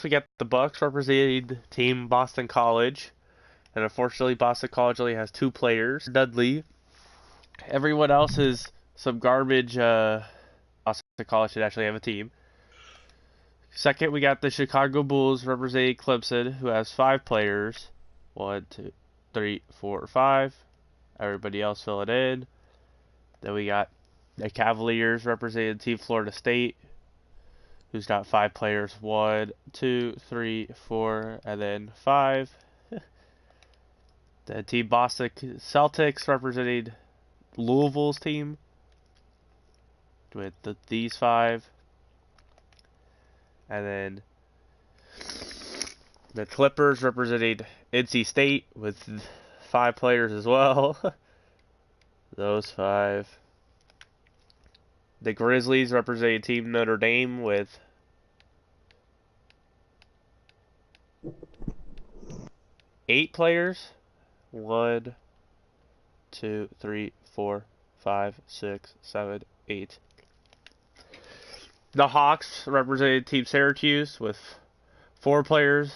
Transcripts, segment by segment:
we got the Bucks representing Team Boston College. And unfortunately, Boston College only has 2 players. Dudley. Everyone else is some garbage. Boston College should actually have a team. Second, we got the Chicago Bulls representing Clemson, who has 5 players. 1, 2, 3, 4, 5. Everybody else fill it in. Then we got the Cavaliers representing Team Florida State, who's got 5 players. 1, 2, 3, 4, and then 5. The Team Boston Celtics representing Louisville's team with these 5. And then the Clippers representing NC State with 5 players as well. Those 5. The Grizzlies representing Team Notre Dame with 8 players. 1, 2, 3, 4, 5, 6, 7, 8. The Hawks represented Team Syracuse with 4 players.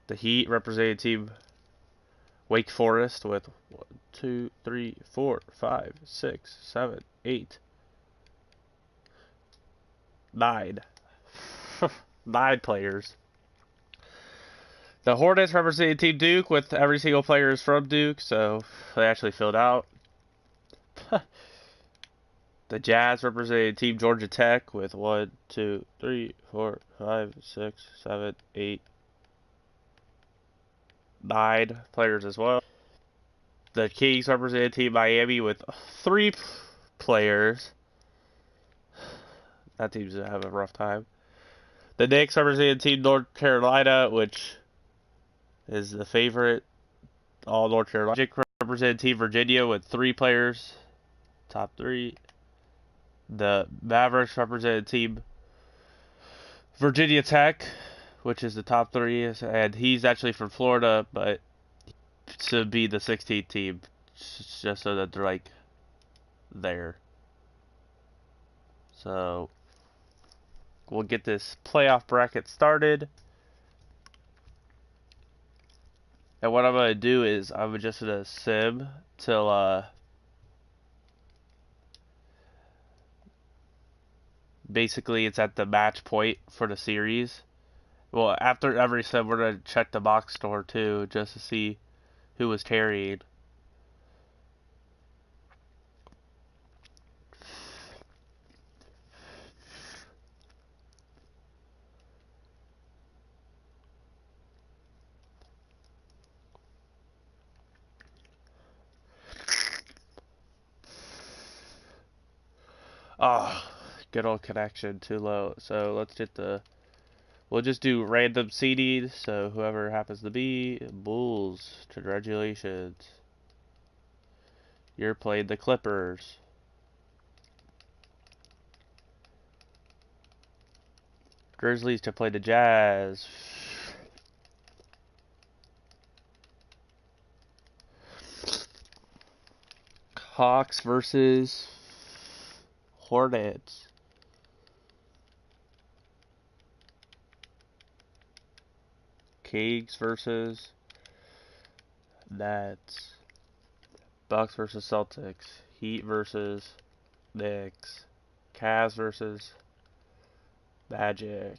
The Heat represented Team Wake Forest with 1, 2, 3, 4, 5, 6, 7, 8, 9. 9 players. The Hornets represented Team Duke with every single player is from Duke, so they actually filled out. The Jazz represented Team Georgia Tech with 1, 2, 3, 4, 5, 6, 7, 8, 9 players as well. The Kings represented Team Miami with 3 players. That team's gonna have a rough time. The Knicks represented Team North Carolina, which is the favorite. All North Carolina. Magic represented Team Virginia with 3 players. Top 3. The Mavericks represented Team Virginia Tech, which is the top 3, and he's actually from Florida, but to be the 16th team, just so that they're like there. So we'll get this playoff bracket started. And what I'm gonna do is I'm just gonna sim till basically it's at the match point for the series. Well, after every sim, we're gonna check the box score too, just to see who was carried. Oh, good old connection, too low. So let's get we'll just do random seeding. So whoever happens to be Bulls, congratulations. You're playing the Clippers. Grizzlies to play the Jazz. Hawks versus Hornets. Kings versus Nets. Bucks versus Celtics. Heat versus Knicks. Cavs versus Magic.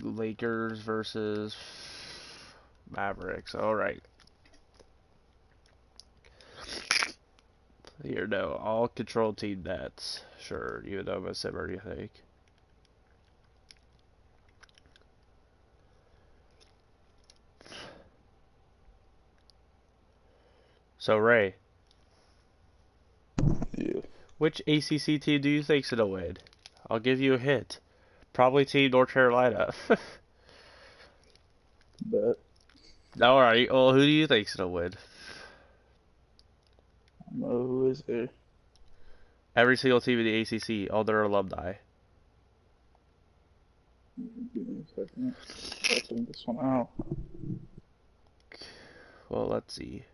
Lakers versus Mavericks. Alright. Here, no. All control team Nets. Sure, even though I'm a simmer, do you think? So, Ray. Yeah. Which ACC team do you think's gonna win? I'll give you a hint. Probably Team North Carolina. But Alright, well, who do you think's gonna win? I don't know who is there. Every single team in the ACC, all their alumni. Give me a second. I'll think this one out. Well, let's see.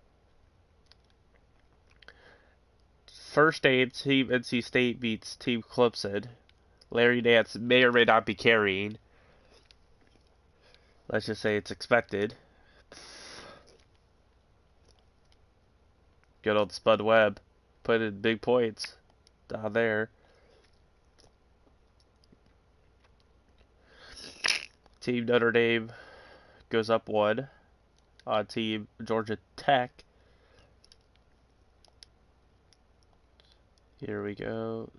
first game, Team NC State beats Team Clemson. Larry Nance may or may not be carrying. Let's just say it's expected. Good old Spud Webb. Put in big points down there. Team Notre Dame goes up 1 on Team Georgia Tech. Here we go.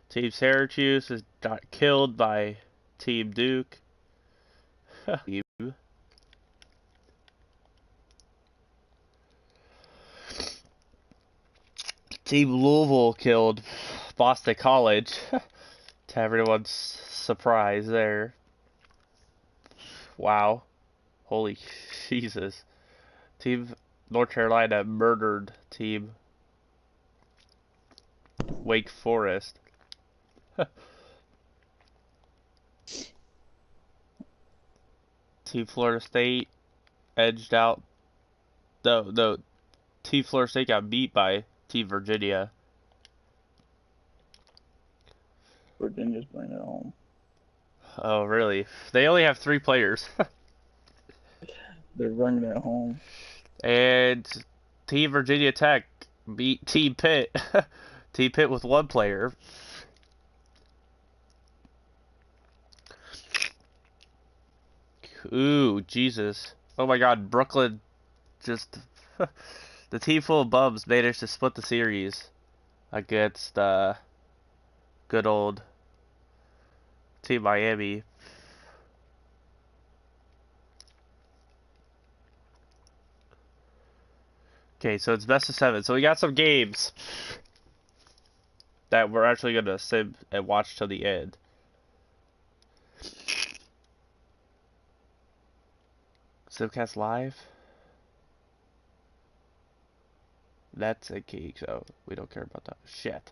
Team Syracuse is got killed by Team Duke. Team Louisville killed Boston College. To everyone's surprise there. Wow. Holy Jesus. Team North Carolina murdered Team Wake Forest. Team Florida State edged out. No. Team Florida State got beat by Team Virginia. Virginia's bringing it home. Oh, really? They only have 3 players. They're bringing it home. And Team Virginia Tech beat Team Pitt. Team Pitt with 1 player. Ooh, Jesus. Oh my God, Brooklyn just... the team full of bums managed to split the series against good old Team Miami. Okay, so it's best of 7. So we got some games that we're actually going to sit and watch till the end. Simcast Live? That's a geek, so we don't care about that. Shit.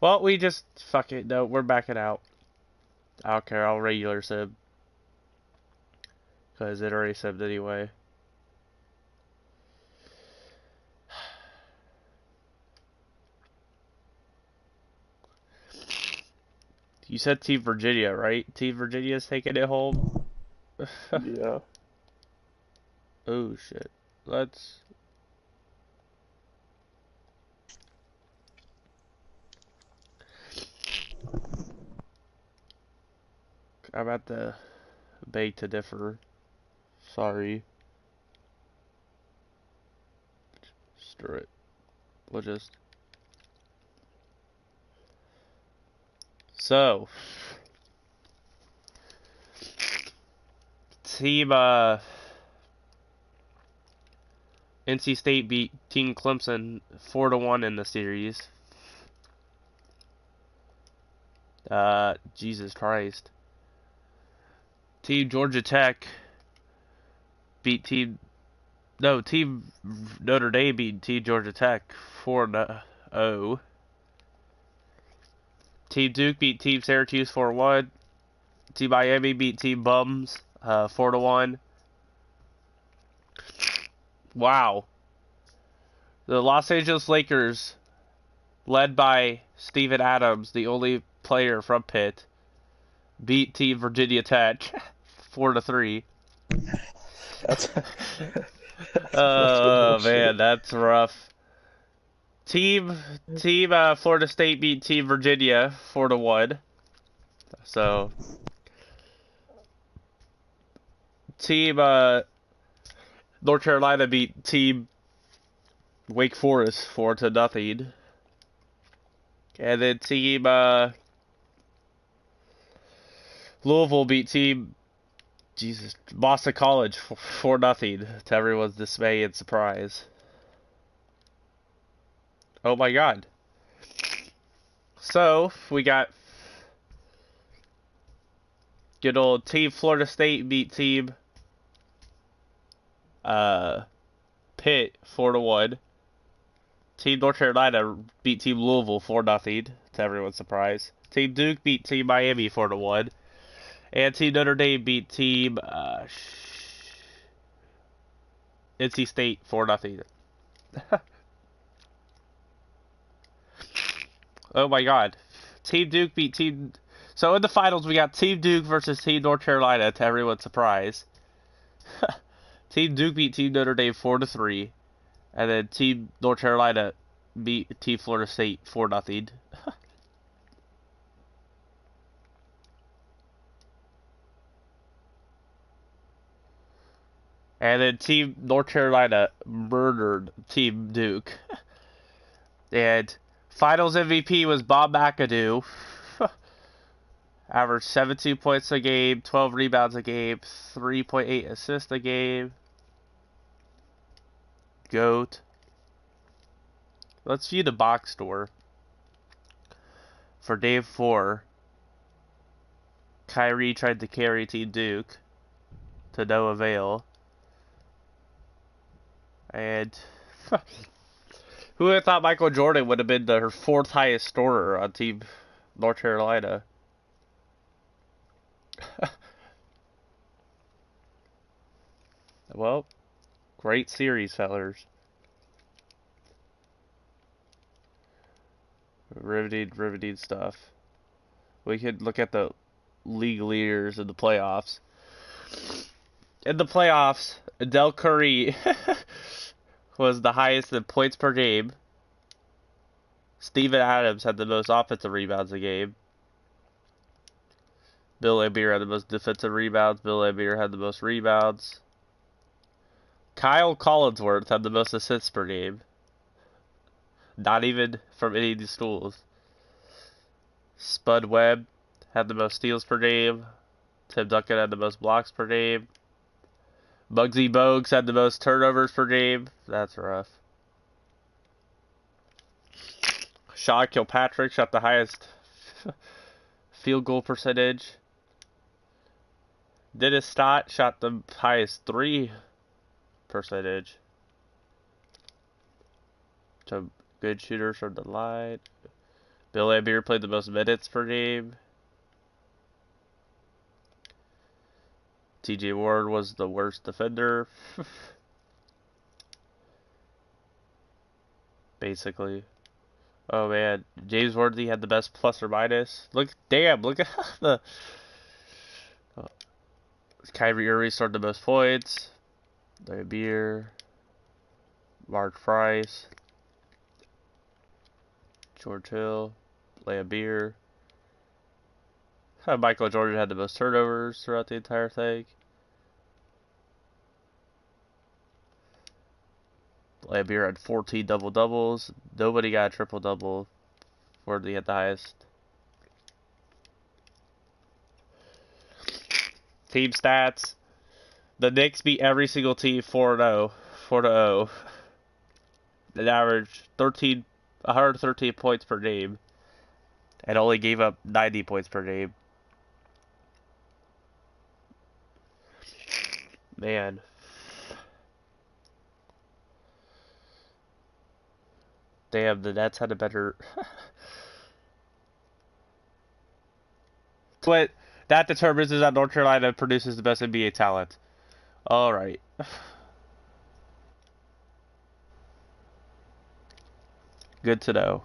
Well, we just... Fuck it. No, we're backing out. I don't care. I'll regular sib. Because it already sibbed anyway. You said Team Virginia, right? Team Virginia's taking it home? Yeah. Oh, shit. Let's... I'm at the beg to differ. Sorry. Screw it. We'll just... So... Team, NC State beat Team Clemson 4-1 in the series. Jesus Christ. Team Georgia Tech beat Team Notre Dame beat Team Georgia Tech 4-0. Team Duke beat Team Syracuse 4-1. Team Miami beat Team Bums 4-1. Wow. The Los Angeles Lakers, led by Steven Adams, the only player from Pitt, beat Team Virginia Tech 4-3. That's Oh man, that's rough. Team Florida State beat Team Virginia 4-1. So Team North Carolina beat Team Wake Forest 4-0. And then Team Louisville beat Team Boston College 4-0 to everyone's dismay and surprise. Oh my God. So, we got good old Team Florida State beat Team Pitt 4-1. Team North Carolina beat Team Louisville 4-0 to everyone's surprise. Team Duke beat Team Miami 4-1. And Team Notre Dame beat Team NC State 4-0. Oh my God. Team Duke beat Team... So in the finals, we got Team Duke versus Team North Carolina, to everyone's surprise. Team Duke beat Team Notre Dame 4-3. And then Team North Carolina beat Team Florida State 4-0. And then Team North Carolina murdered Team Duke. And finals MVP was Bob McAdoo. Averaged 17 points a game, 12 rebounds a game, 3.8 assists a game. GOAT. Let's view the box score. For Game 4, Kyrie tried to carry Team Duke to no avail. And who would have thought Michael Jordan would have been her fourth highest scorer on Team North Carolina? Well, great series, fellers. Riveting stuff. We could look at the league leaders in the playoffs. In the playoffs, Del Curry was the highest in points per game. Steven Adams had the most offensive rebounds a game. Bill Laimbeer had the most defensive rebounds. Bill Laimbeer had the most rebounds. Kyle Collinsworth had the most assists per game. Not even from any of these schools. Spud Webb had the most steals per game. Tim Duncan had the most blocks per game. Muggsy Bogues had the most turnovers per game. That's rough. Sean Kilpatrick shot the highest field goal percentage. Dennis Stott shot the highest 3 percentage. So good shooters from the line. Bill Laimbeer played the most minutes per game. TJ Ward was the worst defender. Basically. Oh man, James Worthy had the best plus or minus. Look at the Kyrie Irving scored the most points. Laimbeer, Mark Price, George Hill, Laimbeer. Michael Jordan had the most turnovers throughout the entire thing. Laimbeer had 14 double-doubles. Nobody got a triple-double. Worthy had the highest. Team stats. The Knicks beat every single team 4-0. 4-0. An average 113 points per game. And only gave up 90 points per game. Man. Damn, the Nets had a better... What that determines is that North Carolina produces the best NBA talent. Alright. Good to know.